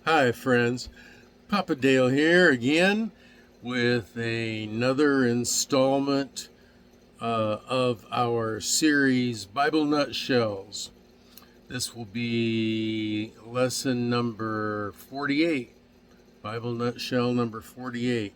Hi, friends. Papa Dale here again with another installment of our series Bible Nutshells. This will be lesson number 48, Bible Nutshell number 48.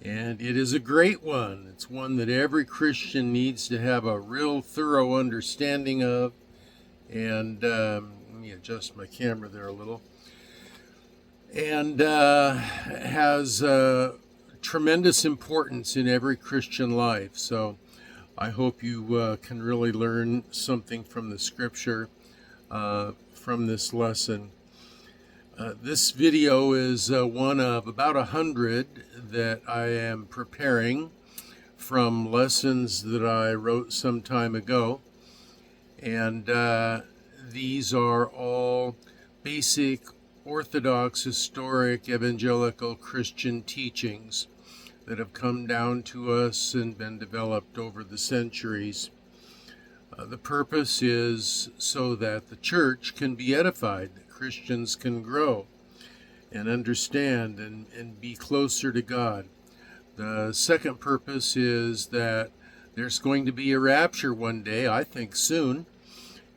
And it is a great one. It's one that every Christian needs to have a real thorough understanding of. And let me adjust my camera there a little. And has tremendous importance in every Christian life. So I hope you can really learn something from the scripture from this lesson. This video is one of about 100 that I am preparing from lessons that I wrote some time ago. And these are all basic Orthodox, historic, evangelical Christian teachings that have come down to us and been developed over the centuries. The purpose is so that the church can be edified, that Christians can grow and understand and be closer to God. The second purpose is that there's going to be a rapture one day, I think soon.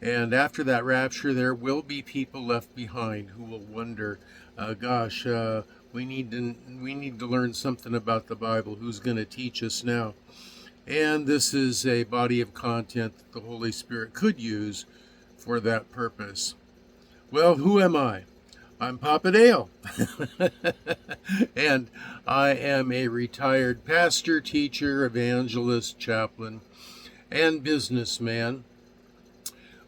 And after that rapture, there will be people left behind who will wonder, we need to learn something about the Bible. Who's going to teach us now? And this is a body of content that the Holy Spirit could use for that purpose. Well, who am I? I'm Papa Dale. And I am a retired pastor, teacher, evangelist, chaplain, and businessman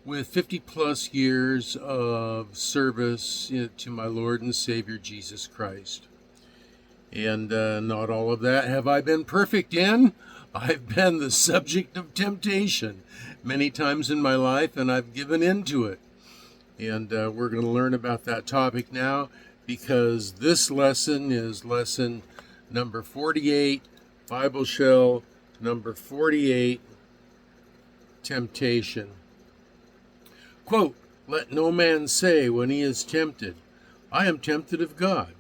with 50 plus years of service to my Lord and Savior Jesus Christ. And not all of that have I been perfect in. I've been the subject of temptation many times in my life, and I've given in to it. And we're going to learn about that topic now, because this lesson is lesson number 48, Bible Shell number 48, Temptation. Quote, "Let no man say when he is tempted, I am tempted of God.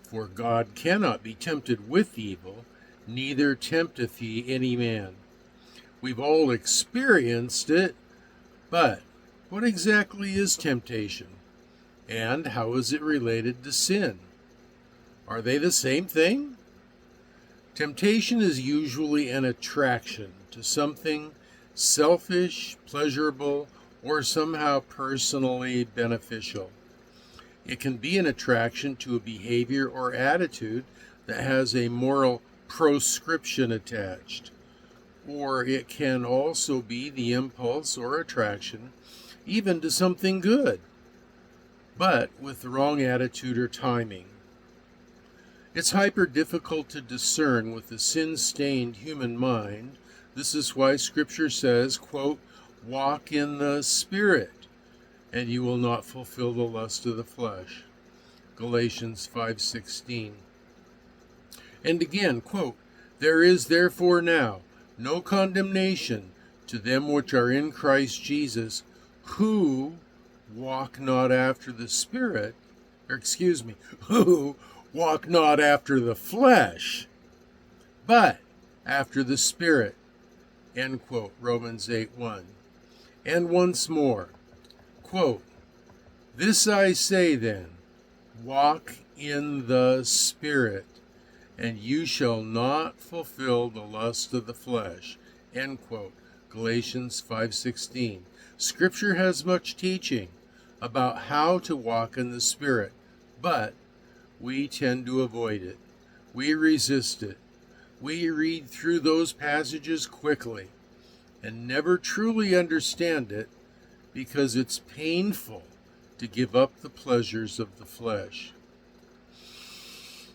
For God cannot be tempted with evil, neither tempteth he any man." We've all experienced it, but what exactly is temptation? And how is it related to sin? Are they the same thing? Temptation is usually an attraction to something selfish, pleasurable, or somehow personally beneficial. It can be an attraction to a behavior or attitude that has a moral proscription attached. Or it can also be the impulse or attraction even to something good, but with the wrong attitude or timing. It's hyper difficult to discern with the sin-stained human mind. This is why Scripture says, quote, "Walk in the Spirit, and you will not fulfill the lust of the flesh." Galatians 5:16. And again, quote, "There is therefore now no condemnation to them which are in Christ Jesus, who walk not after the Spirit," who walk not after the flesh, but after the Spirit. End quote. Romans 8:1. And once more, quote, "This I say then, walk in the Spirit, and you shall not fulfill the lust of the flesh." End quote. Galatians 5:16. Scripture has much teaching about how to walk in the Spirit, but we tend to avoid it. We resist it. We read through those passages quickly and never truly understand it because it's painful to give up the pleasures of the flesh.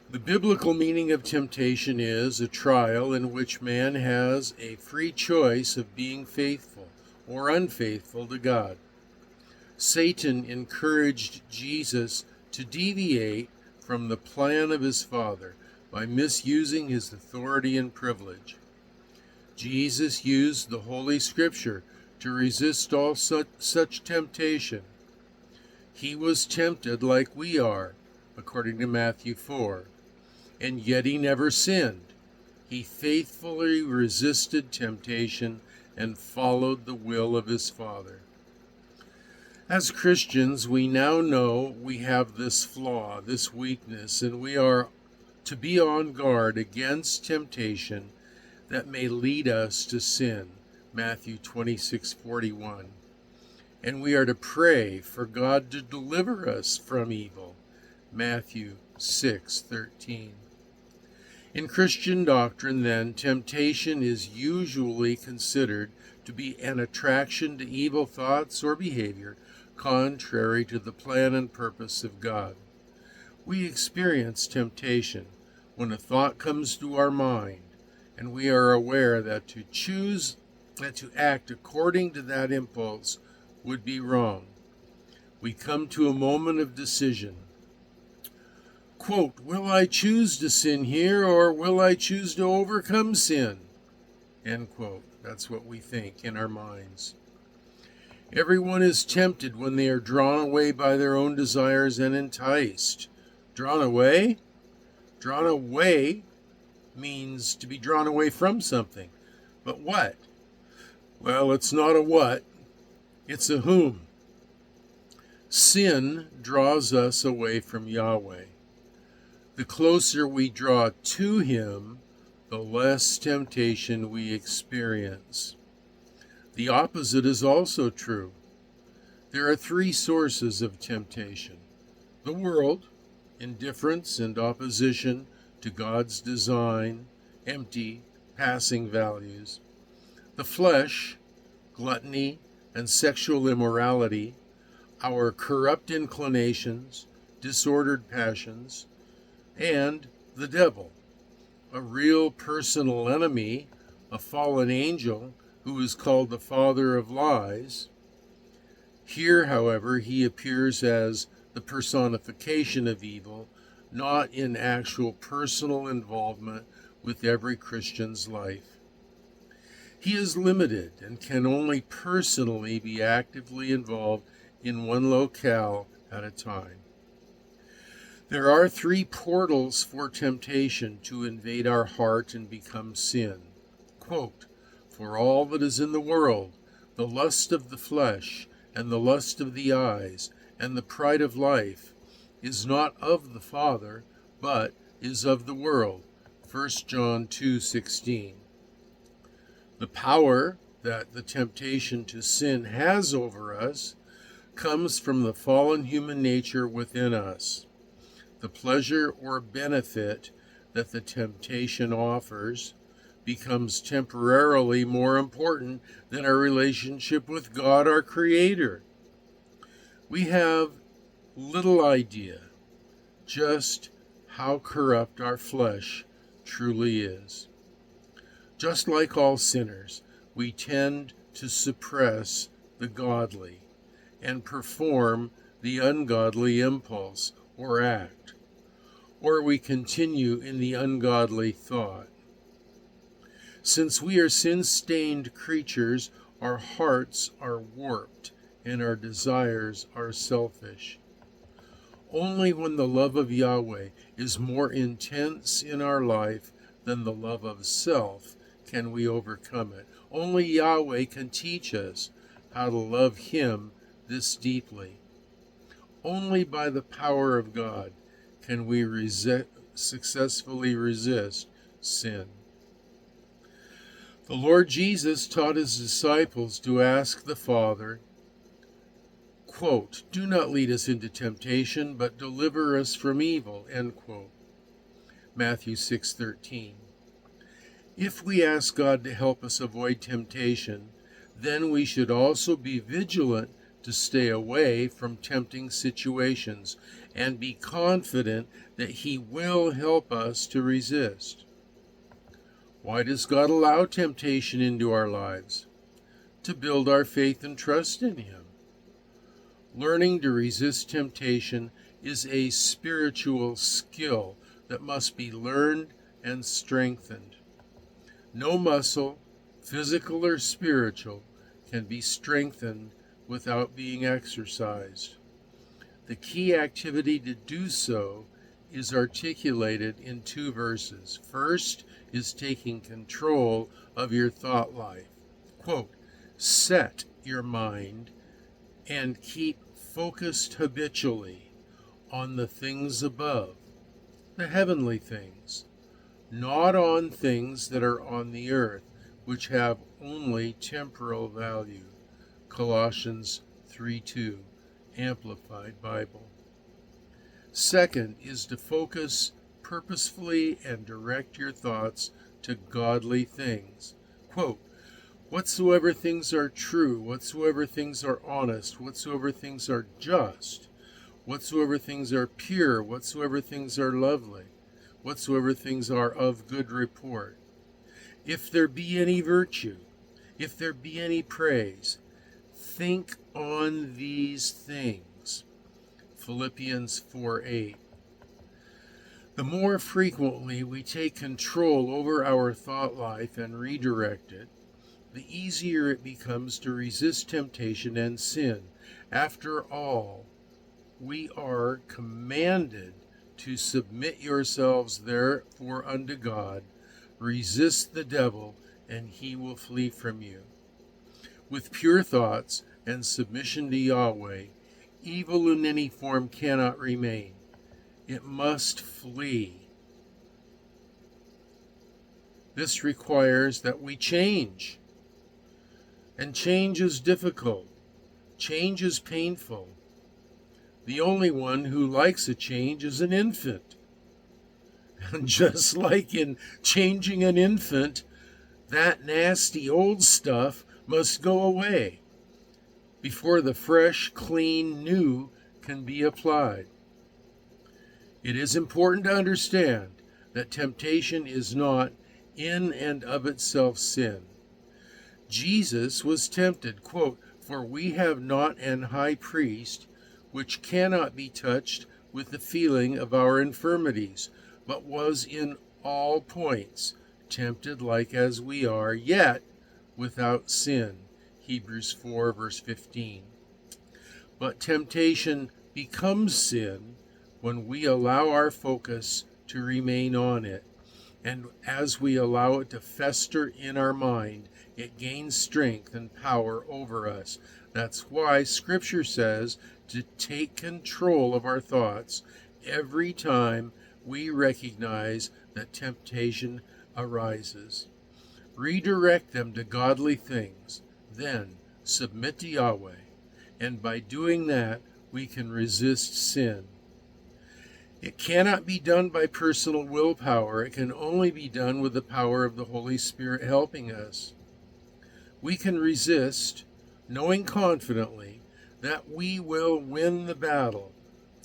The biblical meaning of temptation is a trial in which man has a free choice of being faithful or unfaithful to God. Satan encouraged Jesus to deviate from the plan of his Father by misusing his authority and privilege. Jesus used the Holy Scripture to resist all such temptation. He was tempted like we are, according to Matthew 4, and yet he never sinned. He faithfully resisted temptation and followed the will of his Father. As Christians, we now know we have this flaw, this weakness, and we are to be on guard against temptation that may lead us to sin, Matthew 26:41. And we are to pray for God to deliver us from evil, Matthew 6:13. In Christian doctrine, then, temptation is usually considered to be an attraction to evil thoughts or behavior contrary to the plan and purpose of God. We experience temptation when a thought comes to our mind, and we are aware that to act according to that impulse would be wrong. We come to a moment of decision. Quote, will I choose to sin here, or will I choose to overcome sin? End quote. That's what we think in our minds. Everyone is tempted when they are drawn away by their own desires and enticed. Drawn away? Drawn away means to be drawn away from something. But what? Well, it's not a what, it's a whom. Sin draws us away from Yahweh. The closer we draw to him, the less temptation we experience. The opposite is also true. There are three sources of temptation: the world, indifference and opposition to God's design, empty, passing values; the flesh, gluttony and sexual immorality, our corrupt inclinations, disordered passions; and the devil, a real personal enemy, a fallen angel who is called the father of lies. Here, however, he appears as the personification of evil, not in actual personal involvement with every Christian's life. He is limited and can only personally be actively involved in one locale at a time. There are three portals for temptation to invade our heart and become sin. Quote, for all that is in the world, the lust of the flesh, and the lust of the eyes, and the pride of life, is not of the Father, but is of the world. 1 John 2:16. The power that the temptation to sin has over us comes from the fallen human nature within us. The pleasure or benefit that the temptation offers becomes temporarily more important than our relationship with God, our Creator. We have little idea just how corrupt our flesh truly is. Just like all sinners, we tend to suppress the godly and perform the ungodly impulse or act, or we continue in the ungodly thought. Since we are sin-stained creatures, our hearts are warped and our desires are selfish. Only when the love of Yahweh is more intense in our life than the love of self can we overcome it. Only Yahweh can teach us how to love him this deeply. Only by the power of God can we successfully resist sin. The Lord Jesus taught his disciples to ask the Father, quote, do not lead us into temptation, but deliver us from evil, end quote. Matthew 6:13. If we ask God to help us avoid temptation, then we should also be vigilant to stay away from tempting situations and be confident that he will help us to resist. Why does God allow temptation into our lives? To build our faith and trust in him. Learning to resist temptation is a spiritual skill that must be learned and strengthened. No muscle, physical or spiritual, can be strengthened without being exercised. The key activity to do so is articulated in 2 verses. First is taking control of your thought life. Quote, set your mind and keep focused habitually on the things above, the heavenly things, not on things that are on the earth, which have only temporal value. Colossians 3:2, Amplified Bible. Second is to focus purposefully and direct your thoughts to godly things. Quote, whatsoever things are true, whatsoever things are honest, whatsoever things are just, whatsoever things are pure, whatsoever things are lovely, whatsoever things are of good report. If there be any virtue, if there be any praise, think on these things. Philippians 4:8. The more frequently we take control over our thought life and redirect it, the easier it becomes to resist temptation and sin. After all, we are commanded to submit yourselves therefore unto God, resist the devil, and he will flee from you. With pure thoughts and submission to Yahweh, evil in any form cannot remain. It must flee. This requires that we change. And change is difficult. Change is painful. The only one who likes a change is an infant. And just like in changing an infant, that nasty old stuff must go away before the fresh, clean, new can be applied. It is important to understand that temptation is not in and of itself sin. Jesus was tempted, quote, for we have not an high priest which cannot be touched with the feeling of our infirmities, but was in all points tempted like as we are, yet without sin. Hebrews 4, verse 15. But temptation becomes sin when we allow our focus to remain on it. And as we allow it to fester in our mind, it gains strength and power over us. That's why Scripture says to take control of our thoughts every time we recognize that temptation arises. Redirect them to godly things, then submit to Yahweh, and by doing that, we can resist sin. It cannot be done by personal willpower. It can only be done with the power of the Holy Spirit helping us. We can resist, knowing confidently that we will win the battle,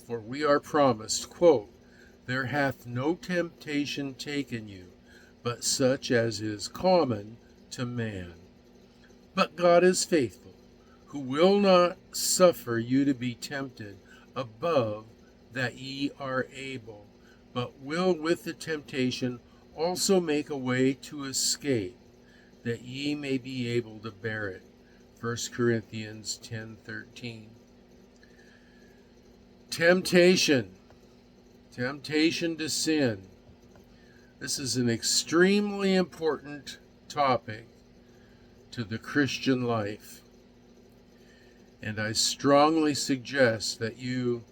for we are promised, quote, there hath no temptation taken you, but such as is common to man. But God is faithful, who will not suffer you to be tempted above that ye are able, but will with the temptation also make a way to escape, that ye may be able to bear it. 1 Corinthians 10:13. Temptation to sin. This is an extremely important topic to the Christian life. And I strongly suggest that you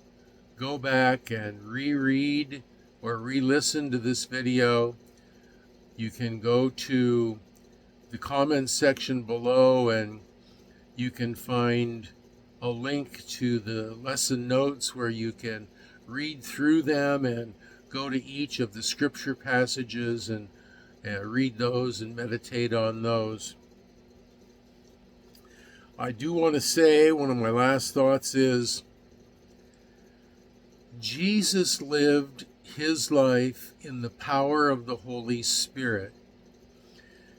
go back and reread or re-listen to this video. You can go to the comments section below and you can find a link to the lesson notes where you can read through them and go to each of the scripture passages and read those and meditate on those. I do want to say, one of my last thoughts is, Jesus lived his life in the power of the Holy Spirit.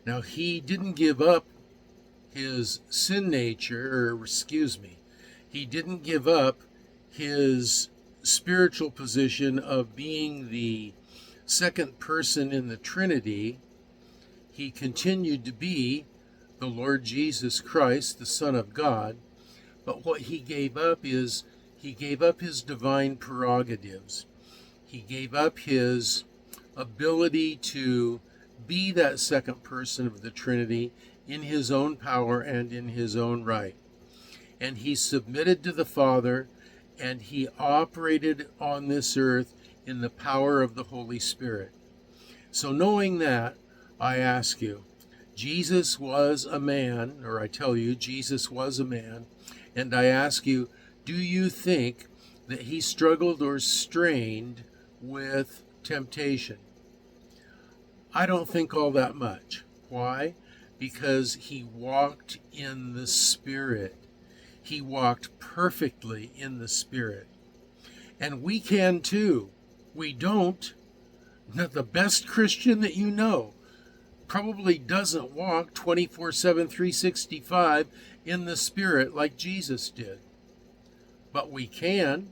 Now, he didn't give up his sin nature, he didn't give up his spiritual position of being the second person in the Trinity. He continued to be the Lord Jesus Christ, the Son of God. But what he gave up is He gave up his divine prerogatives. He gave up his ability to be that second person of the Trinity in his own power and in his own right. And he submitted to the Father, and he operated on this earth in the power of the Holy Spirit. So knowing that, I ask you, Jesus was a man, or I tell you, Jesus was a man, and I ask you, do you think that he struggled or strained with temptation? I don't think all that much. Why? Because he walked in the Spirit. He walked perfectly in the Spirit. And we can too. We don't. The best Christian that you know probably doesn't walk 24/7, 365 in the Spirit like Jesus did. But we can,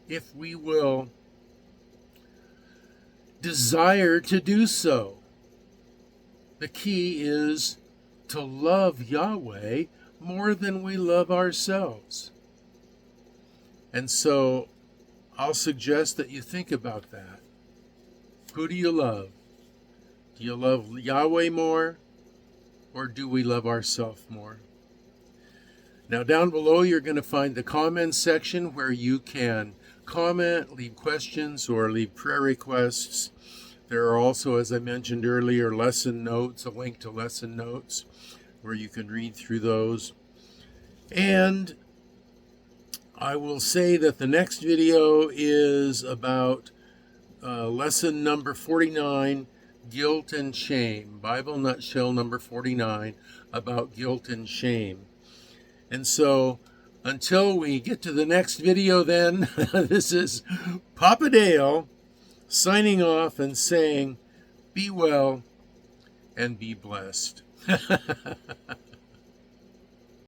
if we will desire to do so. The key is to love Yahweh more than we love ourselves. And so I'll suggest that you think about that. Who do you love? Do you love Yahweh more, or do we love ourselves more? Now down below you're going to find the comments section where you can comment, leave questions, or leave prayer requests. There are also, as I mentioned earlier, lesson notes, a link to lesson notes where you can read through those. And I will say that the next video is about lesson number 49, guilt and shame. Bible Nutshell number 49 about guilt and shame. And so until we get to the next video then, this is Papa Dale signing off and saying, be well and be blessed.